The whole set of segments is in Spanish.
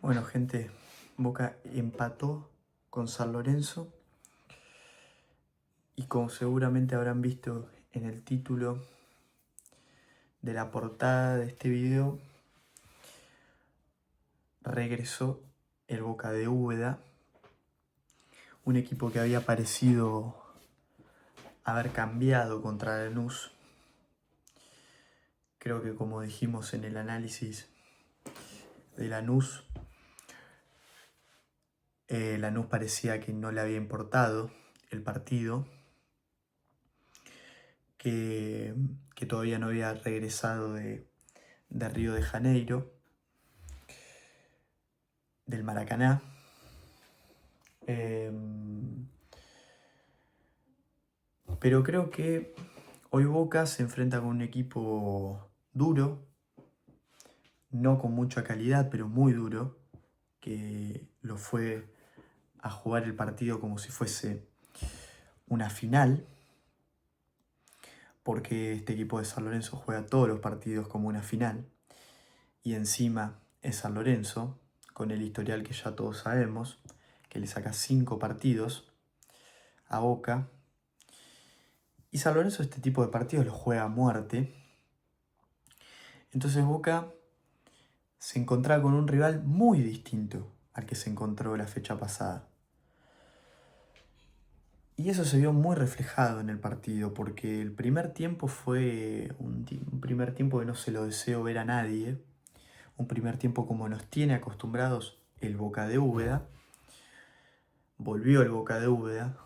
Bueno, gente, Boca empató con San Lorenzo y como seguramente habrán visto en el título de la portada de este video, regresó el Boca de Úbeda, un equipo que había parecido haber cambiado contra Lanús. Creo que como dijimos en el análisis de Lanús, Lanús parecía que no le había importado el partido, que todavía no había regresado de Río de Janeiro, del Maracaná. Pero creo que hoy Boca se enfrenta con un equipo duro, no con mucha calidad, pero muy duro, que lo fue a jugar el partido como si fuese una final, porque este equipo de San Lorenzo juega todos los partidos como una final, y encima es San Lorenzo, con el historial que ya todos sabemos, que le saca 5 partidos a Boca. Y San Lorenzo este tipo de partidos los juega a muerte. Entonces Boca se encontraba con un rival muy distinto al que se encontró la fecha pasada. Y eso se vio muy reflejado en el partido, porque el primer tiempo fue un primer tiempo que no se lo deseo ver a nadie. Un primer tiempo como nos tiene acostumbrados el Boca de Úbeda. Volvió el Boca de Úbeda.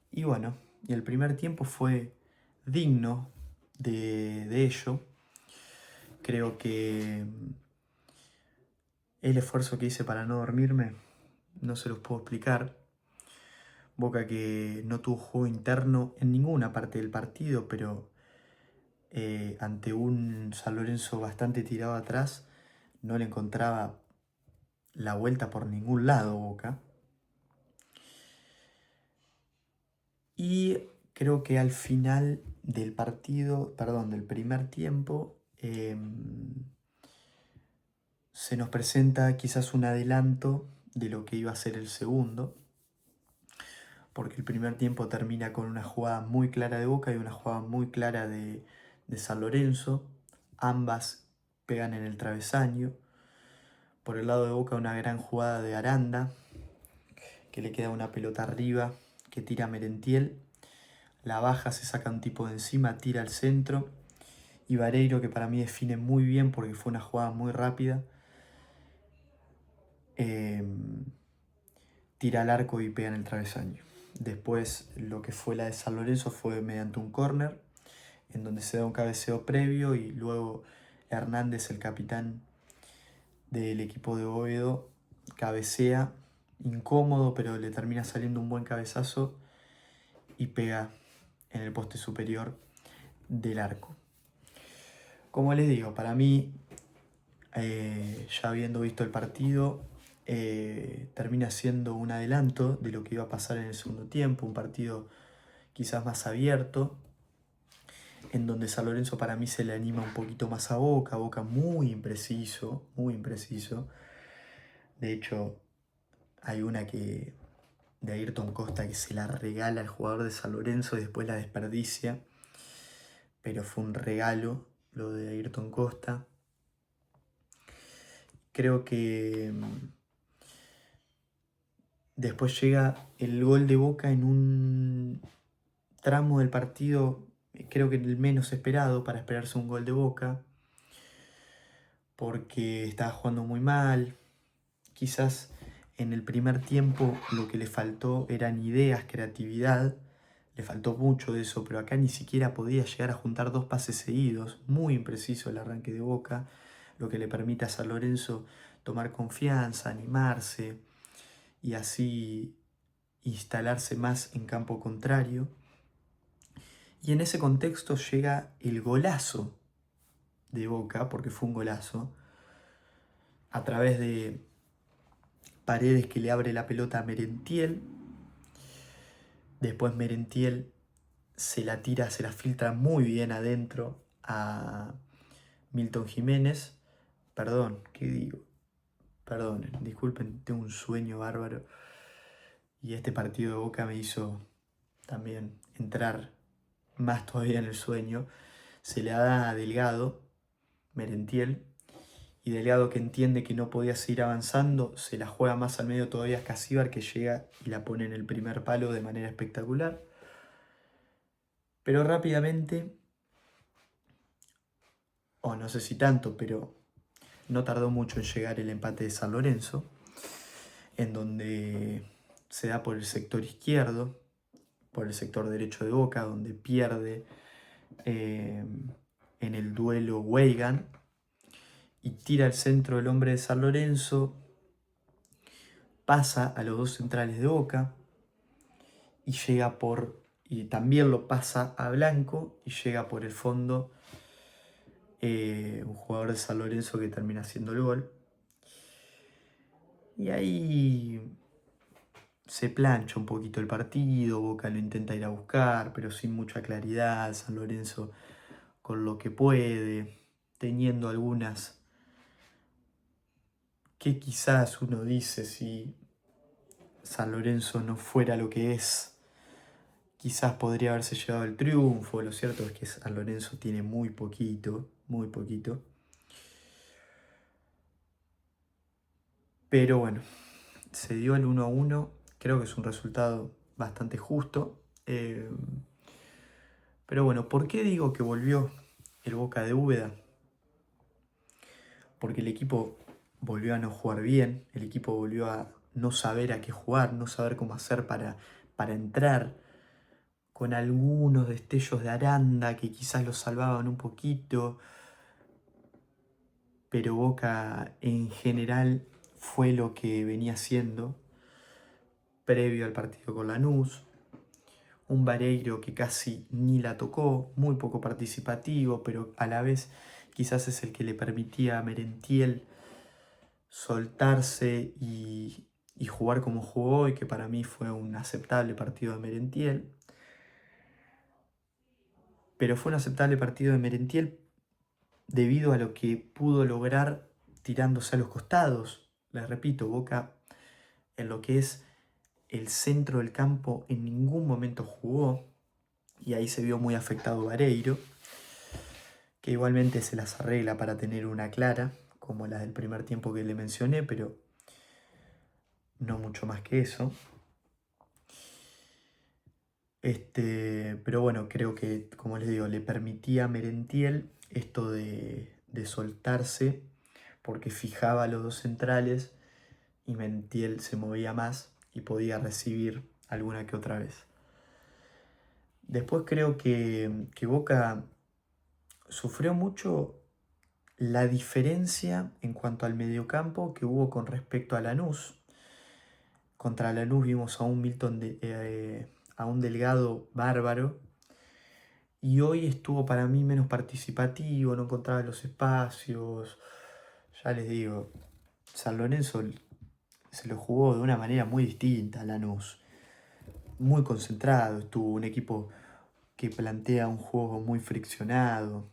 Y bueno, y el primer tiempo fue digno de ello. Creo que el esfuerzo que hice para no dormirme no se los puedo explicar. Boca que no tuvo juego interno en ninguna parte del partido, pero ante un San Lorenzo bastante tirado atrás, no le encontraba la vuelta por ningún lado Boca. Y creo que al final del partido, perdón, del primer tiempo, se nos presenta quizás un adelanto de lo que iba a ser el segundo, porque el primer tiempo termina con una jugada muy clara de Boca y una jugada muy clara de San Lorenzo. Ambas pegan en el travesaño. Por el lado de Boca una gran jugada de Aranda, que le queda una pelota arriba, que tira a Merentiel. La baja, se saca un tipo de encima, tira al centro. Y Vareiro, que para mí define muy bien porque fue una jugada muy rápida, tira al arco y pega en el travesaño. Después lo que fue la de San Lorenzo fue mediante un córner, en donde se da un cabeceo previo y luego Hernández, el capitán del equipo de Boedo, cabecea, incómodo, pero le termina saliendo un buen cabezazo y pega en el poste superior del arco. Como les digo, para mí, ya habiendo visto el partido, termina siendo un adelanto de lo que iba a pasar en el segundo tiempo, un partido quizás más abierto, en donde San Lorenzo para mí se le anima un poquito más a Boca, Boca muy impreciso, muy impreciso. De hecho, hay una que de Ayrton Costa que se la regala al jugador de San Lorenzo y después la desperdicia, pero fue un regalo lo de Ayrton Costa. Creo que después llega el gol de Boca en un tramo del partido, creo que el menos esperado para esperarse un gol de Boca, porque estaba jugando muy mal. Quizás en el primer tiempo lo que le faltó eran ideas, creatividad, le faltó mucho de eso, pero acá ni siquiera podía llegar a juntar 2 pases seguidos, muy impreciso el arranque de Boca, lo que le permite a San Lorenzo tomar confianza, animarse y así instalarse más en campo contrario. Y en ese contexto llega el golazo de Boca, porque fue un golazo, a través de Paredes, que le abre la pelota a Merentiel. Después Merentiel se la tira, se la filtra muy bien adentro a Milton Jiménez. Perdón, ¿qué digo? perdonen, disculpen, tengo un sueño bárbaro. Y este partido de Boca me hizo también entrar más todavía en el sueño. Se le da a Delgado, Merentiel, y Delgado, que entiende que no podía seguir avanzando, se la juega más al medio todavía a Escasíbar, que llega y la pone en el primer palo de manera espectacular. Pero rápidamente, o no sé si tanto, pero no tardó mucho en llegar el empate de San Lorenzo, en donde se da por el sector izquierdo, por el sector derecho de Boca, donde pierde en el duelo Weigan y tira al centro el hombre de San Lorenzo, pasa a los dos centrales de Boca y llega y también lo pasa a Blanco y llega por el fondo un jugador de San Lorenzo que termina haciendo el gol. Y ahí se plancha un poquito el partido, Boca lo intenta ir a buscar, pero sin mucha claridad, San Lorenzo con lo que puede, teniendo algunas que quizás uno dice si San Lorenzo no fuera lo que es, quizás podría haberse llevado el triunfo. Lo cierto es que San Lorenzo tiene muy poquito, muy poquito. Pero bueno, se dio el 1-1, creo que es un resultado bastante justo. Pero bueno, ¿por qué digo que volvió el Boca de Úbeda? Porque el equipo volvió a no jugar bien, el equipo volvió a no saber a qué jugar, no saber cómo hacer para entrar, con algunos destellos de Aranda que quizás lo salvaban un poquito, pero Boca en general fue lo que venía siendo previo al partido con Lanús. Un Vareiro que casi ni la tocó, muy poco participativo, pero a la vez quizás es el que le permitía a Merentiel soltarse y jugar como jugó, y que para mí fue un aceptable partido de Merentiel. Pero fue un aceptable partido de Merentiel debido a lo que pudo lograr tirándose a los costados. Les repito, Boca en lo que es el centro del campo en ningún momento jugó, y ahí se vio muy afectado Vareiro, que igualmente se las arregla para tener una clara, como la del primer tiempo que le mencioné, pero no mucho más que eso. Pero bueno, creo que, como les digo, le permitía a Merentiel esto de soltarse, porque fijaba a los dos centrales y Merentiel se movía más y podía recibir alguna que otra vez. Después creo que Boca sufrió mucho la diferencia en cuanto al mediocampo que hubo con respecto a Lanús. Contra Lanús vimos a un a un Delgado bárbaro, y hoy estuvo para mí menos participativo, no encontraba los espacios. Ya les digo, San Lorenzo se lo jugó de una manera muy distinta a Lanús. Muy concentrado, estuvo un equipo que plantea un juego muy friccionado.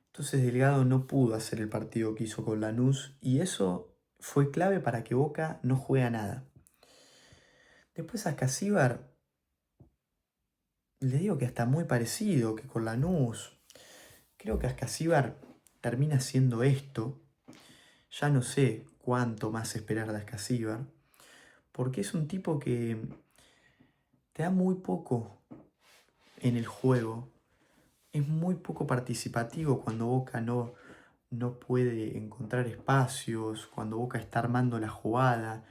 Entonces Delgado no pudo hacer el partido que hizo con Lanús, y eso fue clave para que Boca no juegue a nada. Después a Casíbar, le digo que está muy parecido que con Lanús. Creo que Ascasíbar termina haciendo esto. Ya no sé cuánto más esperar de Ascasíbar, porque es un tipo que te da muy poco en el juego. Es muy poco participativo cuando Boca no puede encontrar espacios, cuando Boca está armando la jugada.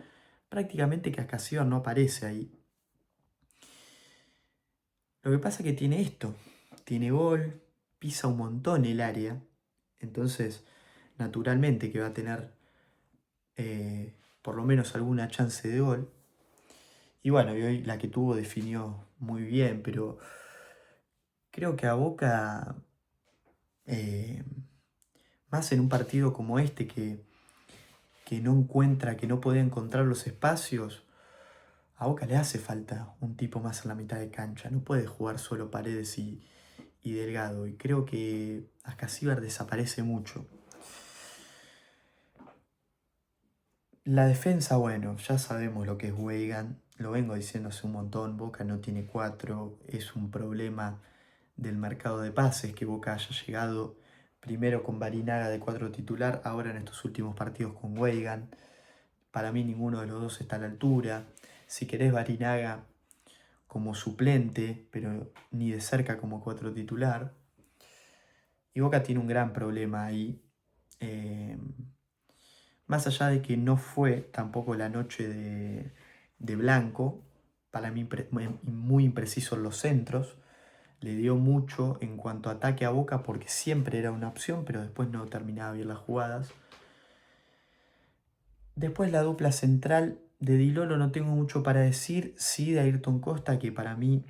Prácticamente que Ascasíbar no aparece ahí. Lo que pasa es que tiene esto. Tiene gol, pisa un montón el área. Entonces, naturalmente que va a tener por lo menos alguna chance de gol. Y bueno, y hoy la que tuvo definió muy bien, pero creo que a Boca, eh, más en un partido como este que no encuentra, que no puede encontrar los espacios, a Boca le hace falta un tipo más en la mitad de cancha. No puede jugar solo Paredes y Delgado. Y creo que Ascasíbar desaparece mucho. La defensa, bueno, ya sabemos lo que es Weigand, lo vengo diciendo hace un montón, Boca no tiene 4, es un problema del mercado de pases que Boca haya llegado primero con Barinaga de 4 titular, ahora en estos últimos partidos con Weigand. Para mí ninguno de los dos está a la altura. Si querés Barinaga como suplente, pero ni de cerca como 4 titular. Y Boca tiene un gran problema ahí. Más allá de que no fue tampoco la noche de Blanco, para mí muy impreciso en los centros, le dio mucho en cuanto a ataque a Boca porque siempre era una opción, pero después no terminaba bien las jugadas. Después la dupla central de Di Lolo no tengo mucho para decir, sí de Ayrton Costa, que para mí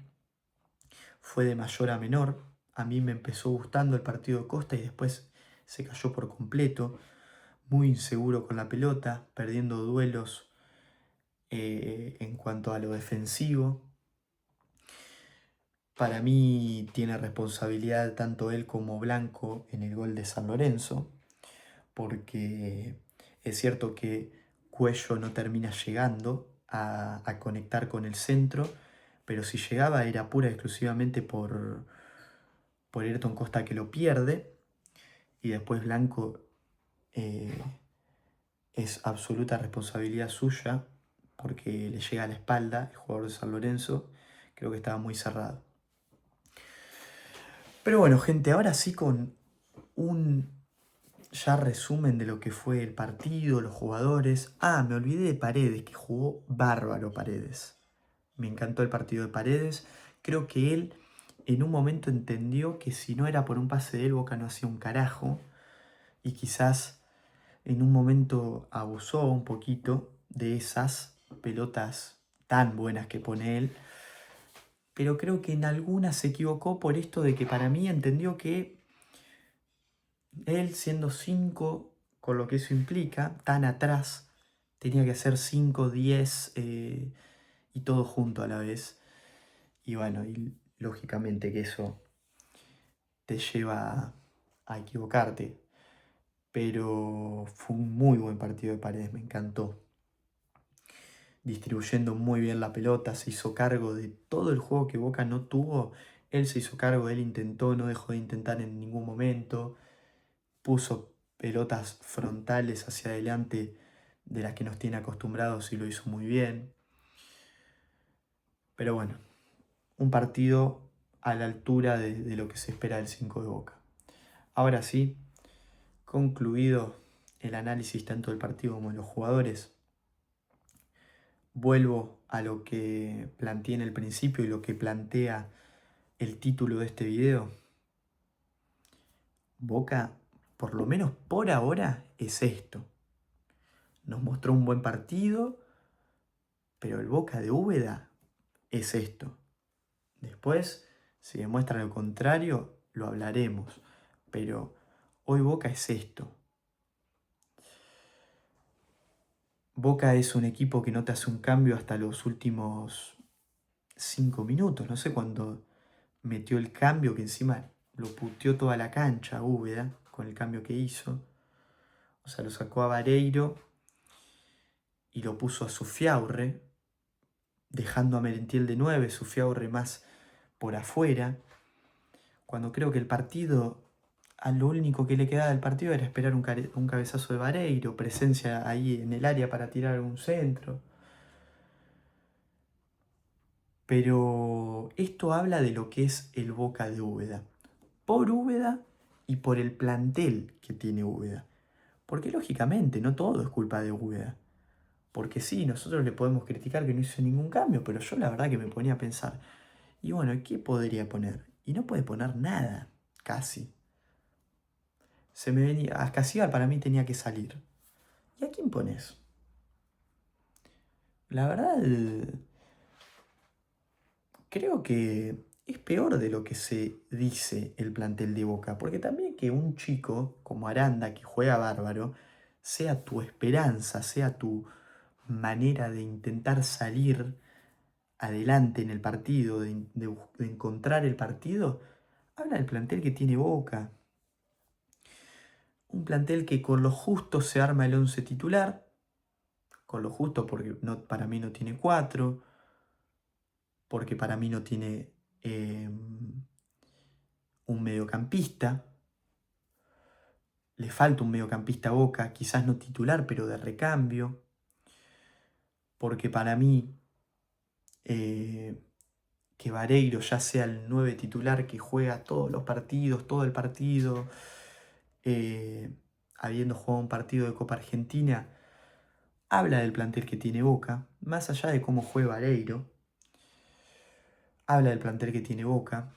fue de mayor a menor. A mí me empezó gustando el partido de Costa y después se cayó por completo, muy inseguro con la pelota, perdiendo duelos en cuanto a lo defensivo. Para mí tiene responsabilidad tanto él como Blanco en el gol de San Lorenzo, porque es cierto que Cuello no termina llegando a conectar con el centro, pero si llegaba era pura y exclusivamente por Ayrton Costa que lo pierde, y después Blanco eh, es absoluta responsabilidad suya, porque le llega a la espalda el jugador de San Lorenzo, creo que estaba muy cerrado. Pero bueno, gente, ahora sí con un ya resumen de lo que fue el partido, los jugadores. Ah, me olvidé de Paredes, que jugó bárbaro Paredes. Me encantó el partido de Paredes. Creo que él en un momento entendió que si no era por un pase de él, Boca no hacía un carajo. Y quizás en un momento abusó un poquito de esas pelotas tan buenas que pone él. Pero creo que en algunas se equivocó por esto de que para mí entendió que él siendo 5, con lo que eso implica, tan atrás, tenía que hacer 5, 10 y todo junto a la vez. Y bueno, y lógicamente que eso te lleva a equivocarte. Pero fue un muy buen partido de Paredes, me encantó. Distribuyendo muy bien la pelota, se hizo cargo de todo el juego que Boca no tuvo. Él se hizo cargo, él intentó, no dejó de intentar en ningún momento. Puso pelotas frontales hacia adelante de las que nos tiene acostumbrados y lo hizo muy bien. Pero bueno, un partido a la altura de lo que se espera del 5 de Boca. Ahora sí, concluido el análisis tanto del partido como de los jugadores, vuelvo a lo que planteé en el principio y lo que plantea el título de este video. Boca, por lo menos por ahora, es esto. Nos mostró un buen partido, pero el Boca de Úbeda es esto. Después, si demuestra lo contrario, lo hablaremos. Pero hoy Boca es esto. Boca es un equipo que no te hace un cambio hasta los últimos 5 minutos. No sé cuándo metió el cambio, que encima lo puteó toda la cancha Úbeda con el cambio que hizo. O sea, lo sacó a Vareiro y lo puso a Zufiaurre, dejando a Merentiel de 9, Zufiaurre más por afuera. Cuando creo que el partido, a lo único que le quedaba del partido era esperar un cabezazo de Vareiro, presencia ahí en el área para tirar un centro. Pero esto habla de lo que es el Boca de Úbeda. Por Úbeda y por el plantel que tiene Úbeda. Porque lógicamente no todo es culpa de Úbeda. Porque sí, nosotros le podemos criticar que no hizo ningún cambio, pero yo la verdad que me ponía a pensar, y bueno, ¿qué podría poner? Y no puede poner nada, casi. Se me venía, Ascasíbar para mí tenía que salir. ¿Y a quién pones? La verdad, creo que es peor de lo que se dice el plantel de Boca, porque también que un chico como Aranda, que juega bárbaro, sea tu esperanza, sea tu manera de intentar salir adelante en el partido, de encontrar el partido, habla del plantel que tiene Boca. Un plantel que con lo justo se arma el 11 titular, con lo justo, porque no, para mí no tiene 4, porque para mí no tiene un mediocampista. Le falta un mediocampista a Boca, quizás no titular, pero de recambio. Porque para mí, que Vareiro ya sea el 9 titular que juega todos los partidos, todo el partido, habiendo jugado un partido de Copa Argentina, habla del plantel que tiene Boca, más allá de cómo juega Vareiro, habla del plantel que tiene Boca.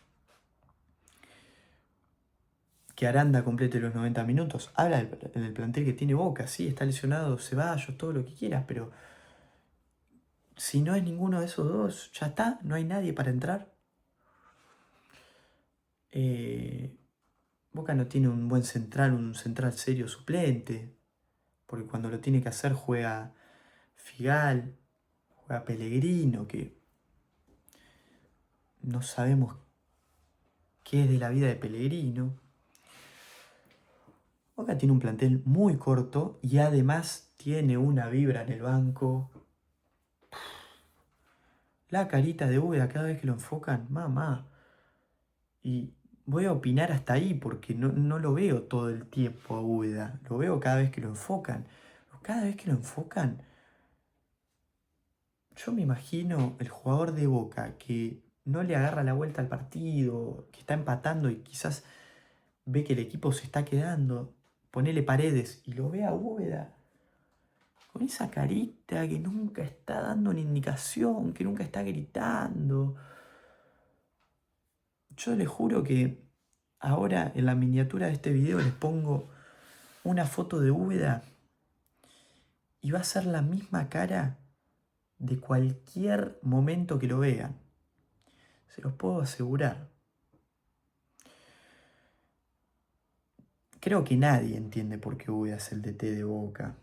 Que Aranda complete los 90 minutos, habla del plantel que tiene Boca, sí, está lesionado Ceballos, todo lo que quieras, pero si no es ninguno de esos dos, ya está, no hay nadie para entrar. Boca no tiene un buen central, un central serio suplente, porque cuando lo tiene que hacer juega Figal, juega Pellegrino, que no sabemos qué es de la vida de Pellegrino. Boca tiene un plantel muy corto y además tiene una vibra en el banco. La carita de Úbeda cada vez que lo enfocan, mamá. Y voy a opinar hasta ahí porque no lo veo todo el tiempo a Úbeda. Lo veo cada vez que lo enfocan. Cada vez que lo enfocan, yo me imagino el jugador de Boca que no le agarra la vuelta al partido, que está empatando y quizás ve que el equipo se está quedando. Ponele Paredes y lo ve a Úbeda con esa carita que nunca está dando una indicación, que nunca está gritando. Yo les juro que ahora en la miniatura de este video les pongo una foto de Úbeda y va a ser la misma cara de cualquier momento que lo vean. Se los puedo asegurar. Creo que nadie entiende por qué Úbeda es el DT de Boca.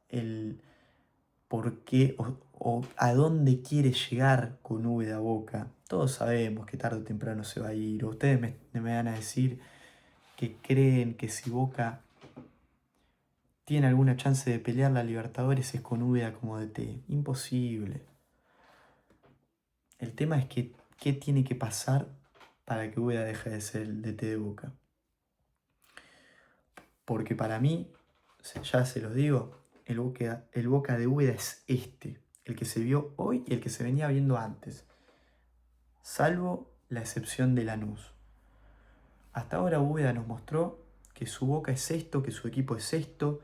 El por qué o a dónde quiere llegar con Úbeda a Boca. Todos sabemos que tarde o temprano se va a ir. Ustedes me van a decir que creen que si Boca tiene alguna chance de pelear la Libertadores es con Úbeda como DT. Imposible. El tema es que qué tiene que pasar para que Úbeda deje de ser el DT de Boca. Porque para mí, ya se los digo, el Boca de Úbeda es este, el que se vio hoy y el que se venía viendo antes. Salvo la excepción de Lanús. Hasta ahora Úbeda nos mostró que su Boca es esto, que su equipo es esto,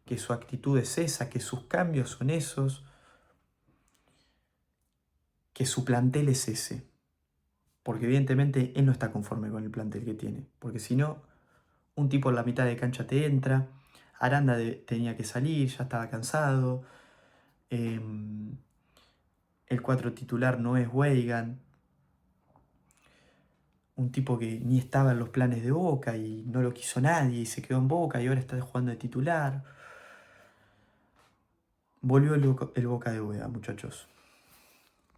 que su actitud es esa, que sus cambios son esos, que su plantel es ese. Porque evidentemente él no está conforme con el plantel que tiene. Porque si no, un tipo en la mitad de cancha te entra. Aranda tenía que salir, ya estaba cansado. El 4 titular no es Weigan. Un tipo que ni estaba en los planes de Boca y no lo quiso nadie y se quedó en Boca y ahora está jugando de titular. Volvió el Boca de Úbeda, muchachos.